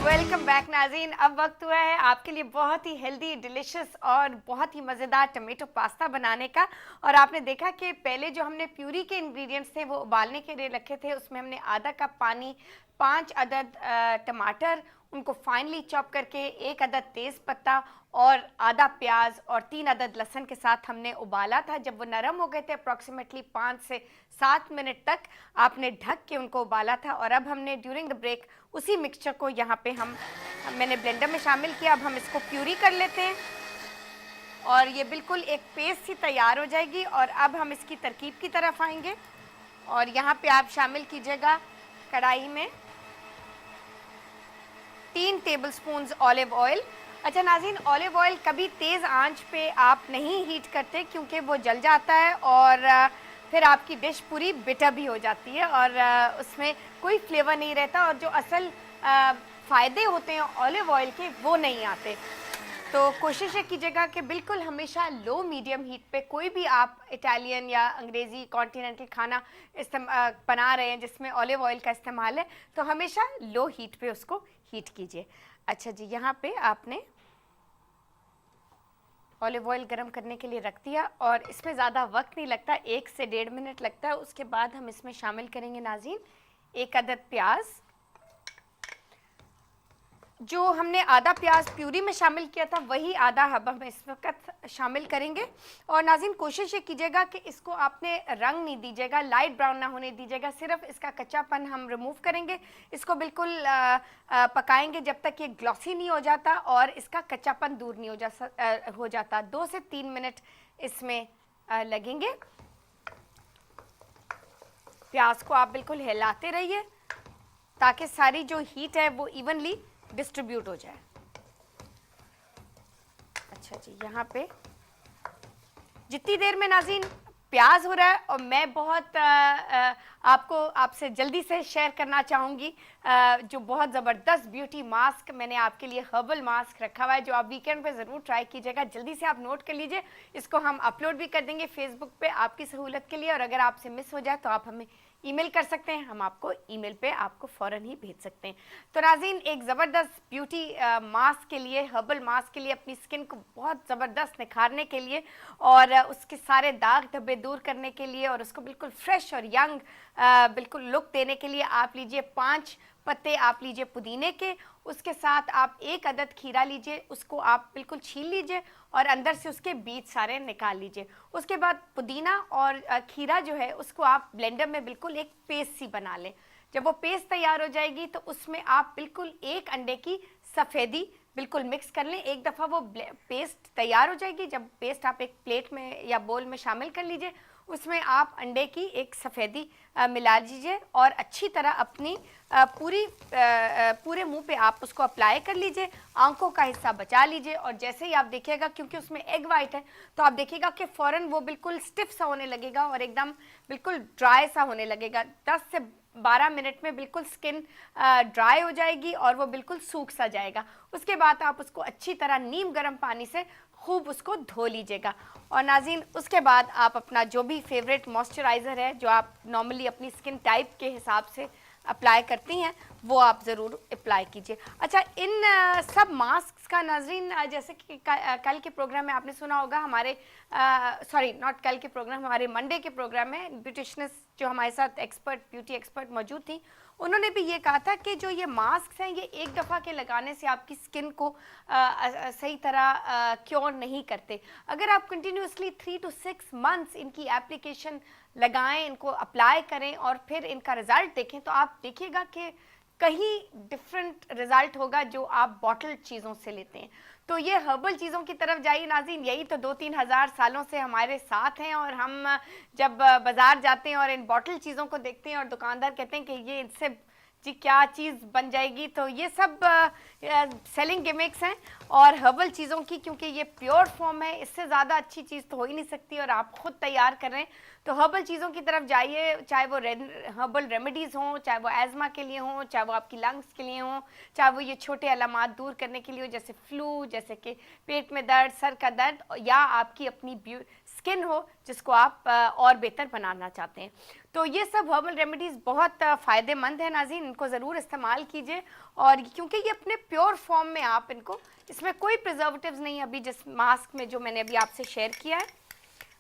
Welcome back नाज़रीन। अब वक्त हुआ है आपके लिए बहुत ही हेल्दी, डिलिशियस और बहुत ही मज़ेदार टमेटो पास्ता बनाने का। और आपने देखा कि पहले जो हमने प्यूरी के इंग्रेडिएंट्स थे वो उबालने के लिए रखे थे, उसमें हमने आधा कप पानी, 5 अदद टमाटर, उनको फाइनली चॉप करके, 1 अदद तेज़ पत्ता और आधा प्याज और 3 अदद लहसुन के साथ हमने उबाला था। जब वो नरम हो गए थे अप्रॉक्सीमेटली 5 से 7 मिनट तक आपने ढक के उनको उबाला था। और अब हमने ड्यूरिंग द ब्रेक उसी मिक्सचर को यहाँ पे मैंने ब्लेंडर में शामिल किया। अब हम इसको प्यूरी कर लेते हैं और ये बिल्कुल एक पेस्ट सी तैयार हो जाएगी। और अब हम इसकी तरकीब की तरफ आएंगे और यहाँ पे आप शामिल कीजिएगा कढ़ाई में 3 टेबलस्पून ऑलिव ऑयल। अच्छा नाज़रीन, ऑलिव ऑयल कभी तेज़ आंच पे आप नहीं हीट करते क्योंकि वो जल जाता है और फिर आपकी डिश पूरी बिटर भी हो जाती है और उसमें कोई फ्लेवर नहीं रहता और जो असल फ़ायदे होते हैं ऑलिव ऑयल के वो नहीं आते। तो कोशिश कीजिएगा कि बिल्कुल हमेशा लो मीडियम हीट पे कोई भी आप इटालियन या अंग्रेज़ी कॉन्टिनेंटल खाना बना रहे हैं जिसमें ऑलिव ऑयल का इस्तेमाल है, तो हमेशा लो हीट पे उसको हीट कीजिए। अच्छा जी, यहाँ पे आपने ऑलिव ऑयल गरम करने के लिए रख दिया और इसमें ज़्यादा वक्त नहीं लगता, 1 से 1.5 मिनट लगता है। उसके बाद हम इसमें शामिल करेंगे नाज़रीन 1 अदद प्याज। जो हमने आधा प्याज प्यूरी में शामिल किया था वही आधा अब हम इस वक्त शामिल करेंगे। और नाज़रीन कोशिश ये कीजिएगा कि इसको आपने रंग नहीं दीजिएगा, लाइट ब्राउन ना होने दीजिएगा, सिर्फ इसका कच्चापन हम रिमूव करेंगे। इसको बिल्कुल पकाएंगे जब तक ये ग्लॉसी नहीं हो जाता और इसका कच्चापन दूर नहीं हो जाता। 2 से 3 मिनट इसमें लगेंगे। प्याज को आप बिल्कुल हिलाते रहिए ताकि सारी जो हीट है वो इवनली डिस्ट्रीब्यूट हो जाए। अच्छा जी, यहाँ पे जितनी देर में नाज़रीन प्याज हो रहा है और मैं बहुत आपसे जल्दी से शेयर करना चाहूँगी जो बहुत ज़बरदस्त ब्यूटी मास्क मैंने आपके लिए हर्बल मास्क रखा हुआ है जो आप वीकेंड पे ज़रूर ट्राई कीजिएगा। जल्दी से आप नोट कर लीजिए, इसको हम अपलोड भी कर देंगे फेसबुक पे आपकी सहूलत के लिए। और अगर आपसे मिस हो जाए तो आप हमें ईमेल कर सकते हैं, हम आपको ईमेल पे आपको फ़ौरन ही भेज सकते हैं। तो नाज़रीन एक ज़बरदस्त ब्यूटी मास्क के लिए, हर्बल मास्क के लिए, अपनी स्किन को बहुत ज़बरदस्त निखारने के लिए और उसके सारे दाग धब्बे दूर करने के लिए और उसको बिल्कुल फ्रेश और यंग बिल्कुल लुक देने के लिए आप लीजिए 5 पत्ते आप लीजिए पुदीने के। उसके साथ आप 1 अदद खीरा लीजिए, उसको आप बिल्कुल छील लीजिए और अंदर से उसके बीज सारे निकाल लीजिए। उसके बाद पुदीना और खीरा जो है उसको आप ब्लेंडर में बिल्कुल एक पेस्ट सी बना लें। जब वो पेस्ट तैयार हो जाएगी तो उसमें आप बिल्कुल 1 अंडे की सफ़ेदी बिल्कुल मिक्स कर लें। एक दफ़ा वो पेस्ट तैयार हो जाएगी, जब पेस्ट आप एक प्लेट में या बोल में शामिल कर लीजिए, उसमें आप अंडे की एक सफ़ेदी मिला लीजिए और अच्छी तरह अपनी पूरे मुंह पे आप उसको अप्लाई कर लीजिए। आंखों का हिस्सा बचा लीजिए और जैसे ही आप देखिएगा, क्योंकि उसमें एग वाइट है, तो आप देखिएगा कि फ़ौरन वो बिल्कुल स्टिफ सा होने लगेगा और एकदम बिल्कुल ड्राई सा होने लगेगा। 10 से 12 मिनट में बिल्कुल स्किन ड्राई हो जाएगी और वो बिल्कुल सूख सा जाएगा। उसके बाद आप उसको अच्छी तरह नीम गर्म पानी से खूब उसको धो लीजिएगा। और नाज़रीन उसके बाद आप अपना जो भी फेवरेट मॉइस्चराइज़र है जो आप नॉर्मली अपनी स्किन टाइप के हिसाब से अप्लाई करती हैं वो आप ज़रूर अप्लाई कीजिए। अच्छा, इन सब मास्क का नाज़रीन जैसे कि कल के प्रोग्राम में आपने सुना होगा, हमारे सॉरी नॉट कल के प्रोग्राम, हमारे मंडे के प्रोग्राम में ब्यूटिशनिस्ट जो हमारे साथ एक्सपर्ट ब्यूटी एक्सपर्ट मौजूद थी, उन्होंने भी ये कहा था कि जो ये मास्क हैं ये एक दफ़ा के लगाने से आपकी स्किन को सही तरह क्योर नहीं करते। अगर आप कंटिन्यूसली 3 to 6 मंथ्स इनकी एप्लीकेशन लगाएं, इनको अप्लाई करें और फिर इनका रिज़ल्ट देखें तो आप देखिएगा कि कहीं डिफरेंट रिज़ल्ट होगा जो आप बॉटल चीज़ों से लेते हैं। तो ये हर्बल चीज़ों की तरफ जाइए नाज़रीन, यही तो 2-3 हज़ार सालों से हमारे साथ हैं। और हम जब बाज़ार जाते हैं और इन बॉटल चीज़ों को देखते हैं और दुकानदार कहते हैं कि ये इनसे जी क्या चीज़ बन जाएगी, तो ये सब सेलिंग गिमिक्स हैं और हर्बल चीज़ों की, क्योंकि ये प्योर फॉर्म है, इससे ज़्यादा अच्छी चीज़ तो हो ही नहीं सकती और आप ख़ुद तैयार कर रहे हैं। तो हर्बल चीज़ों की तरफ जाइए, चाहे वो हर्बल रेमेडीज़ हों, चाहे वो एज़मा के लिए हों, चाहे वो आपकी लंग्स के लिए हों, चाहे वो ये छोटे अलामात दूर करने के लिए हो जैसे फ्लू, जैसे कि पेट में दर्द, सर का दर्द, या आपकी अपनी स्किन हो जिसको आप और बेहतर बनाना चाहते हैं। तो ये सब हर्बल रेमेडीज़ बहुत फ़ायदेमंद है नाज़रीन, इनको ज़रूर इस्तेमाल कीजिए। और क्योंकि ये अपने प्योर फॉर्म में आप इनको, इसमें कोई प्रिजर्वेटिव्स नहीं अभी जिस मास्क में जो मैंने अभी आपसे शेयर किया है।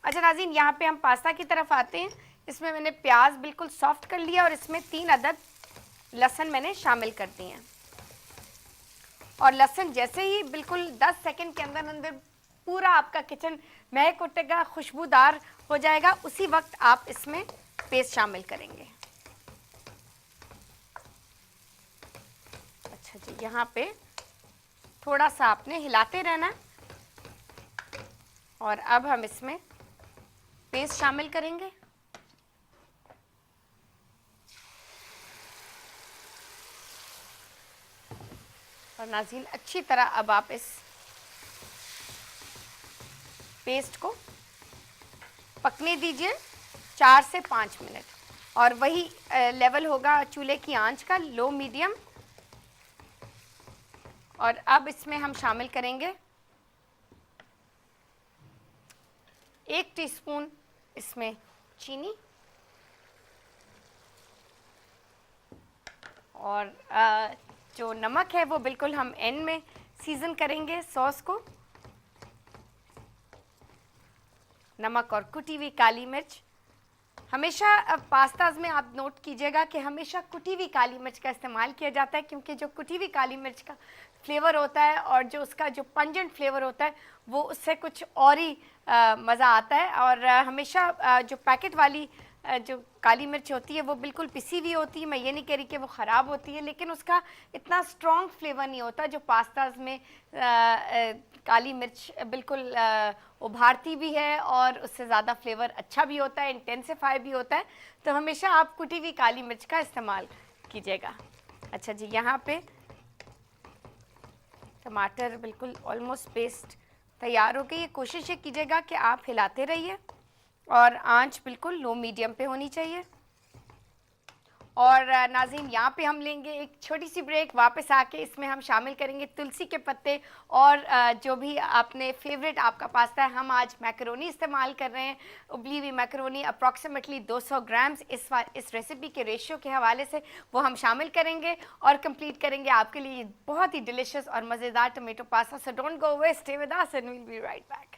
अच्छा नाज़रीन, यहाँ पे हम पास्ता की तरफ आते हैं। इसमें मैंने प्याज बिल्कुल सॉफ्ट कर लिया और इसमें 3 अदद लहसुन मैंने शामिल कर दिए हैं। और लहसुन जैसे ही बिल्कुल 10 सेकंड के अंदर अंदर पूरा आपका किचन महक उठेगा, खुशबूदार हो जाएगा, उसी वक्त आप इसमें पेस्ट शामिल करेंगे। अच्छा जी, यहाँ पे थोड़ा सा आपने हिलाते रहना। और अब हम इसमें पेस्ट शामिल करेंगे। और नाज़रीन अच्छी तरह अब आप इस पेस्ट को पकने दीजिए 4 से 5 मिनट। और वही लेवल होगा चूल्हे की आंच का, लो मीडियम। और अब इसमें हम शामिल करेंगे 1 टीस्पून इसमें चीनी और जो नमक है वो बिल्कुल हम एंड में सीजन करेंगे सॉस को। नमक और कुटी हुई काली मिर्च। हमेशा अब पास्ताज में आप नोट कीजिएगा कि हमेशा कुटी हुई काली मिर्च का इस्तेमाल किया जाता है, क्योंकि जो कुटी हुई काली मिर्च का फ्लेवर होता है और जो उसका जो पंजेंट फ्लेवर होता है वो उससे कुछ और ही मज़ा आता है। और हमेशा जो पैकेट वाली जो काली मिर्च होती है वो बिल्कुल पिसी हुई होती है। मैं ये नहीं कह रही कि वो ख़राब होती है, लेकिन उसका इतना स्ट्रॉन्ग फ्लेवर नहीं होता जो पास्ताज में काली मिर्च बिल्कुल उभारती भी है और उससे ज़्यादा फ्लेवर अच्छा भी होता है, इंटेंसिफाई भी होता है। तो हमेशा आप कुटी हुई काली मिर्च का इस्तेमाल कीजिएगा। अच्छा जी, यहाँ पे टमाटर बिल्कुल ऑलमोस्ट पेस्ट तैयार हो गई है। कोशिश ये कीजिएगा कि आप हिलाते रहिए और आंच बिल्कुल लो मीडियम पे होनी चाहिए। और नाज़रीन यहाँ पे हम लेंगे एक छोटी सी ब्रेक। वापस आके इसमें हम शामिल करेंगे तुलसी के पत्ते और जो भी आपने फेवरेट आपका पास्ता है। हम आज मैकरोनी इस्तेमाल कर रहे हैं, उबली हुई मैकरोनी अप्रॉक्सीमेटली 200 ग्राम्स इस रेसिपी के रेशियो के हवाले से वो हम शामिल करेंगे और कंप्लीट करेंगे आपके लिए बहुत ही डिलिशियस और मज़ेदार tomato pasta. So don't go away, stay with us and we will be right back.